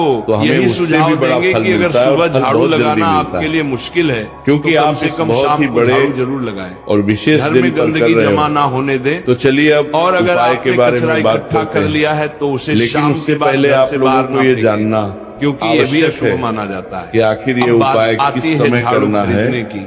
आपको तो हमें यही उससे सुझाव भी बड़ा देंगे फल कि अगर मिलता है और सुबह फल झाड़ू बहुत जल्दी लगाना मिलता आपके है। लिए मुश्किल है, क्योंकि तो कम आप से इस कम बहुत शाम ही को बड़े झाड़ू जरूर लगाएं और विशेष घर दिन में पर कर गंदगी रहे जमा हो। ना होने दें। तो चलिए अब और अगर उपाय आपने के बारे कचरा में बात इकट्ठा करते कर हैं। लिया है तो उसे लेकिन शाम उससे के बाद पहले घर आप से लोगों बाहर को ना ये फेंकें, जानना क्योंकि ये भी आवश्यक अशुभ है माना जाता है कि आखिर ये अब बात उपाय आती किस है समय झाड़ू करना है, खरीदने की।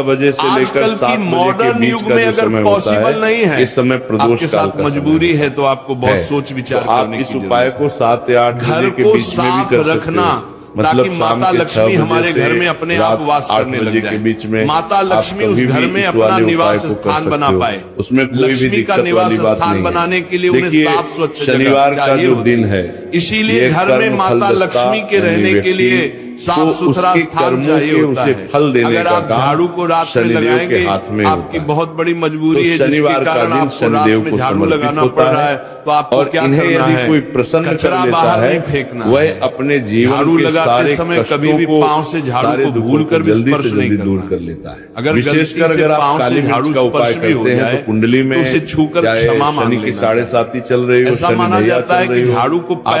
बजे से लेकर आजकल 7 की बजे के मॉडर्न बीच युग का में जो अगर समय होता पॉसिबल नहीं है, इस समय प्रदोष आपके काल साथ का मजबूरी है तो आपको बहुत है। सोच विचार तो आप करने इस की उपाय जरूरत को 7 या 8 है। घर बजे के को बीच में भी साफ कर सकते रखना, हो। ताकि मतलब शाम माता के 6 लक्ष्मी बजे हमारे से घर में अपने रात आप वास 8 करने बजे लग के जाए। बीच में माता आप लक्ष्मी उस कभी घर भी में इस अपना वाले उपाय निवास को कर स्थान सकते बना हो। पाए। उसमें कोई भी लक्ष्मी का दिक्कत निवास वाली बात स्थान नहीं है। बनाने के लिए उन्हें देखिए, साफ स्वच्छ शनिवार जगह का चाहिए जो होती दिन है, इसीलिए ये घर में कर्म माता फल लक्ष्मी के दस्ता रहने यानी के लिए व्यक्ति साफ को सुथरा उसके स्थान कर्मों चाहिए के होता उसे है। फल देने अगर का आप काम झाड़ू को रात में शनिदेव के लगाएंगे, हाथ में आपकी होता है। बहुत बड़ी मजबूरी तो है जिसके शनिवार का कारण दिन आपको रात शनिदेव में को झाड़ू समर्पित लगाना होता पड़ रहा है। है, तो आपको और क्या इन्हें करना यदि है? कोई प्रसन्न कचरा कर लेता बाहर है, नहीं फेंकना वह है। अपने जीवन झाड़ू के लगाते सारे समय कभी भी कष्टों पांव से को, झाड़ू सारे को दुखों भूलकर को भी जल्दी स्पर्श से नहीं जल्दी दूर करना। कर लेता है। अगर विशेषकर गलती से अगर आप पांव से काली मिर्च झाड़ू का उपाय स्पर्श भी हो करते हैं जाए, तो कुंडली में तो उसे छूकर चाहे क्षमा मांग शनि की लेना 7:30 चल रही हो, ऐसा शनि माना नैया जाता है चल कि रही हो, झाड़ू को पैर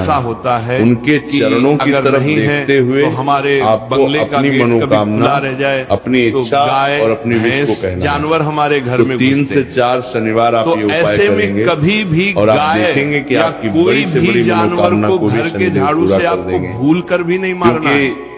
ऐसा होता है उनके कि चरणों की अगर तरफ नहीं है, देखते हुए तो हमारे आपको बंगले का अपनी गेट कभी मनोकामना, खुला रह जाए, अपनी तो इच्छा गाय, और अपनी विश को भैंस, कहना है। जानवर हमारे घर तो में 3 घुसते से हैं। 4 शनिवार आप तो ये उपाय ऐसे में करेंगे कभी भी और आप गाय देखेंगे कि या आपकी कोई बड़ी से भी बड़ी जानवर मनोकामना को को भी घर के शनिदेव झाड़ू पूरा से कर आपको देंगे। भूल कर भी नहीं मारना है। क्योंकि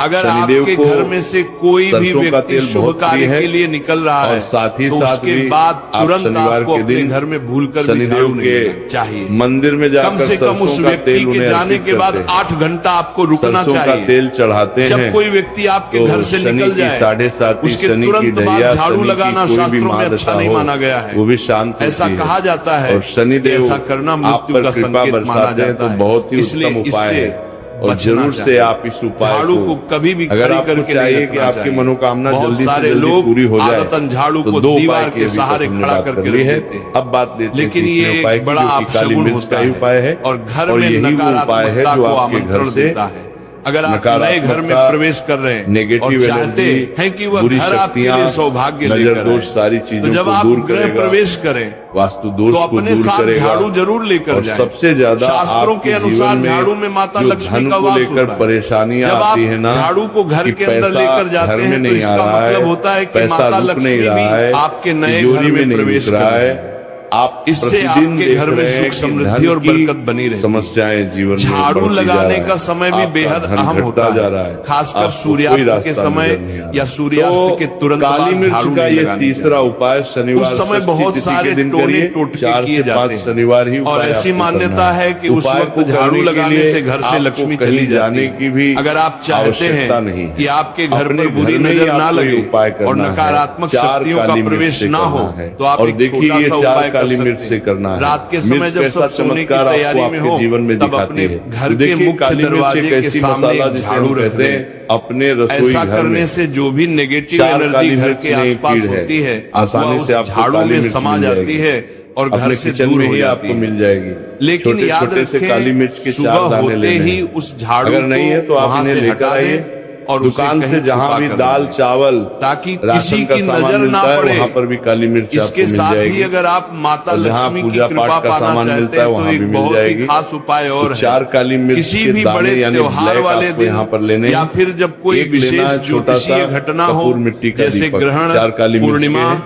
अगर शनिदेव आपके को घर में से कोई भी सरसों का व्यक्ति तेल शुभ बहुत प्रिय कार्य है के लिए निकल रहा और है, साथ ही तो साथ उसके भी बाद आप तुरंत शनिवार आपको के अपने दिन घर में भूलकर भी शनिदेव झाड़ू नहीं के देना चाहिए। मंदिर में कम जाकर से कम उस सरसों का व्यक्ति तेल के उन्हें जाने अर्पित के बाद करते हैं। 8 घंटा आपको रुकना सरसों का चाहिए। तेल चढ़ाते जब हैं कोई व्यक्ति आपके तो घर से शनि निकल की जाए, 7:30 उसके शनि की तुरंत बाद ढैया, झाड़ू शनि की लगाना कोई भी शास्त्रों में मादशा अच्छा नहीं हो, माना गया है। वो भी शांत ऐसा होती है। कहा जाता है और शनिदेव ऐसा करना आप मृत्यु पर का कृपा संकेत माना बरसाते हैं जाता तो है। बहुत ही इसलिए उत्तम उपाय इससे है और बचना जरूर से चाहिए। आप इस उपाय झाड़ू को कभी भी अगर खड़ी आपको करके चाहिए नहीं कि रखना आपकी चाहिए। मनोकामना बहुत जल्दी से सारे जल्दी लोग पूरी हो जाए आदतन झाड़ू तो को 2 दीवार उपाय के की सहारे हमने खड़ा बात करके कर ली रख है। देते हैं। अब बात देते हैं लेकिन तीसरे ये उपाय एक की, बड़ा जो कि काली अपशगुन मिर्च होता का ही है उपाय है और घर और में यही वो उपाय है नकारात्मकता जो को आपके घर आमंत्रण से देता है। अगर आप नए घर में प्रवेश कर रहे हैं और नेगेटिव चाहते एनर्जी, हैं कि वह बुरी घर आपके शक्तियां, लिए सौभाग्य नजर लेकर दोष आए, सारी तो चीजों जब को आप दूर गृह करेगा, प्रवेश करें वास्तु दोष तो को अपने दूर साथ करेगा। झाड़ू जरूर लेकर और जाएं। सबसे ज्यादा शास्त्रों के आपके अनुसार जीवन झाड़ू में माता जो लक्ष्मी धन का को वास लेकर होता है। परेशानियां जब आती आप है ना, झाड़ू को घर कि के अंदर पैसा लेकर जाते घर में हैं तो नहीं आ इसका रहा मतलब है, होता है कि पैसा माता रुक लक्ष्मी नहीं भी रहा है, आपके नए तिजोरी घर में नहीं प्रवेश रुक कर रहा रही है। है। आप इससे प्रतिदिन आपके देख घर में रहे हैं सुख कि समृद्धि धन और की बरकत बनी रहती है। समस्याएं जीवन में झाड़ू बढ़ती जा लगाने रहा का है। समय भी आपका बेहद धन अहम घटता होता जा है, रहा है, खासकर आपको कोई सूर्यास्त रास्ता के नजर समय नहीं आ रहा। या सूर्यास्त के तुरंत काली बाद मिर्च झाड़ू का नहीं ये लगानी तीसरा चाहिए। उपाय शनिवार उस समय षष्ठी बहुत तिथि सारे के दिन टोने करिए, टोटके 4 किए से जाते 5 हैं। शनिवार ही और उपाय ऐसी आपको करना मान्यता है कि उस उपाय वक्त को झाड़ू करने के लगाने लिए से घर से आपको लक्ष्मी कहीं चली जाती जाने है। की भी अगर आप चाहते आवश्यकता हैं नहीं है। कि आपके घर अपने पर बुरी घर में ही नजर ना आपको ये लगे उपाय और करना है। नकारात्मक 4 शक्तियों का काली मिर्च प्रवेश से ना हो करना है। तो आप और एक देखिए छोटा ये सा 4 उपाय कर काली मिर्च सकते से हैं। करना है। रात के समय मिर्च जब कैसा सब सोने की चमत्कार तैयारी आपको में आपके हो जीवन में तब दिखाती अपने है। घर तो के देखिए मुख्य काली मिर्च दरवाजे एक के ऐसी सामने मसाला एक जिसे झाड़ू हम रख कहते दें। हैं अपने रसोई ऐसा घर करने में से जो भी नेगेटिव 4 एनर्जी काली घर मिर्च के नहीं आसपास कीड़ होती है आसानी वह से उस आपको झाड़ू काली में मिर्च समा मिल जाती जाएगी। है और घर अपने से किचन दूर में हो ही जाती आपको है। मिल जाएगी। लेकिन छोटे याद छोटे से रखें काली मिर्च के 4 सुबह दाने होते लेने ही हैं। उस झाड़ू अगर नहीं है तो को आप वहां इन्हें से लेकर हटा आइए दें और उसे दुकान कहीं से जहां छुपा भी कर दाल रख दें। चावल ताकि राशन किसी का की सामान नजर मिलता ना है पड़े। वहां पर भी काली मिर्च इसके आपको मिल साथ ही जाएगी। अगर आप माता और जहां लक्ष्मी की पूजा कृपा पाठ का पाना सामान चाहते मिलता है हैं तो वहां भी एक मिल बहुत ही जाएगी। खास उपाय और है। 4 काली मिर्च किसी के भी दाने बड़े यानी त्योहार ब्लैक वाले आपको यहाँ पर दिन लेने या फिर जब कोई एक लेना विशेष है छोटा सा ज्योतिषीय घटना हो कपूर मिट्टी का जैसे दीपक, ग्रहण 4 काली मिर्च के पूर्णिमा हैं,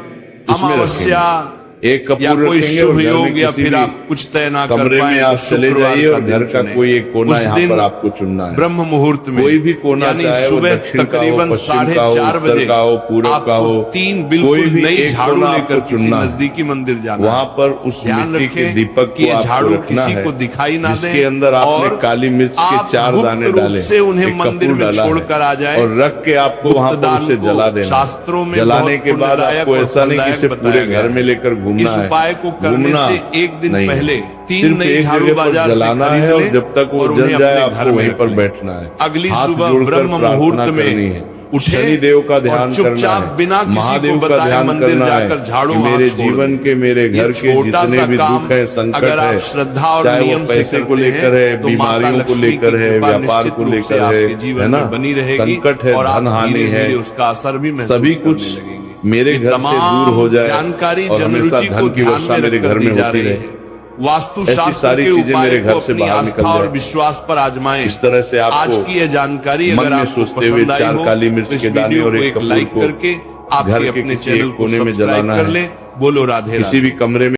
उसमें अमावस्या रखेंगे। एक या कपूर कोई रखेंगे शुभ और घर में योग या किसी फिर भी आप कुछ तय ना कर कमरे पाए में तो आप चले शुक्रवार जाइए और का घर दिन का चुनें। कोई एक कोना उस यहाँ दिन पर आपको चुनना है। ब्रह्म मुहूर्त में कोई भी कोना यानी चाहे वो सुबह दक्षिण का हो, तकरीबन पश्चिम का हो, 4:30 उत्तर बजे का हो, पूरब का आपको हो, 3 कोई बिल्कुल भी नई एक झाड़ू कोना लेकर आपको किसी चुनना है। नजदीकी मंदिर जाना वहां पर उस ध्यान मिट्टी के रखें दीपक कि को ये आपको झाड़ू रखना किसी है को दिखाई ना जिसके दें अंदर आपने और काली मिर्च के आप 4 गुप्त दाने रूप डाले, से उन्हें एक मंदिर कपूर में डाला है छोड़कर आ जाएं। और रख के आपको वहां पर गुप्तदान उसे को जला देना। शास्त्रों में जलाने बहुत के बाद पुण्यदायक आपको और ऐसा नहीं कि फलदायक इसे बताया पूरे गया घर में है। लेकर घूमना इस है। उपाय को करने घूमना से एक दिन नहीं है। पहले 3 सिर्फ नई एक झाड़ू जगह पर बाजार से जलाना खरीद है और लें जब तक वो और उन्हें जल जाए अपने घर आपको में वहीं रख पर लें। बैठना है। अगली हाथ सुबह जोड़कर ब्रह्म प्रार्थना मुहूर्त करनी में है। उठे शनिदेव का और ध्यान करना चुपचाप है। बिना किसी को महादेव का बताए ध्यान मंदिर करना है जाकर झाड़ू कि वहां मेरे छोड़ जीवन दें। के मेरे घर ये के छोटा जितने सा भी काम दुख है संकट अगर आप है श्रद्धा और चाहे वो नियम से पैसे को करते लेकर हैं है तो माता बीमारियों को लक्ष्मी की लेकर है कृपा व्यापार निश्चित को रूप से लेकर है आपके जीवन में बनी रहेगी संकट है और आप धन हानि धीरे-धीरे है उसका असर भी महसूस सभी करने कुछ लगेंगे। मेरे ये घर से तमाम दूर हो जाए जानकारी और हमेशा जनरुचि को धन की ध्यान वर्षा में मेरे रखकर घर में दी जा होती रही रहे। है। वास्तु ऐसी शास्त्र सारी के चीजें उपाय मेरे को घर से अपनी बाहर निकल आस्था और जाए। विश्वास पर आजमाएं। इस तरह से आज आपको की यह जानकारी मन अगर में आपको सोचते हुए पसंद आई 4 हो काली तो मिर्च इस के दाने वीडियो और को एक एक कपूर लाइक को करके घर आपके के अपने किसी चैनल एक को कोने में सब्सक्राइब जलाना कर है। लें। बोलो राधे किसी राधे। भी कमरे में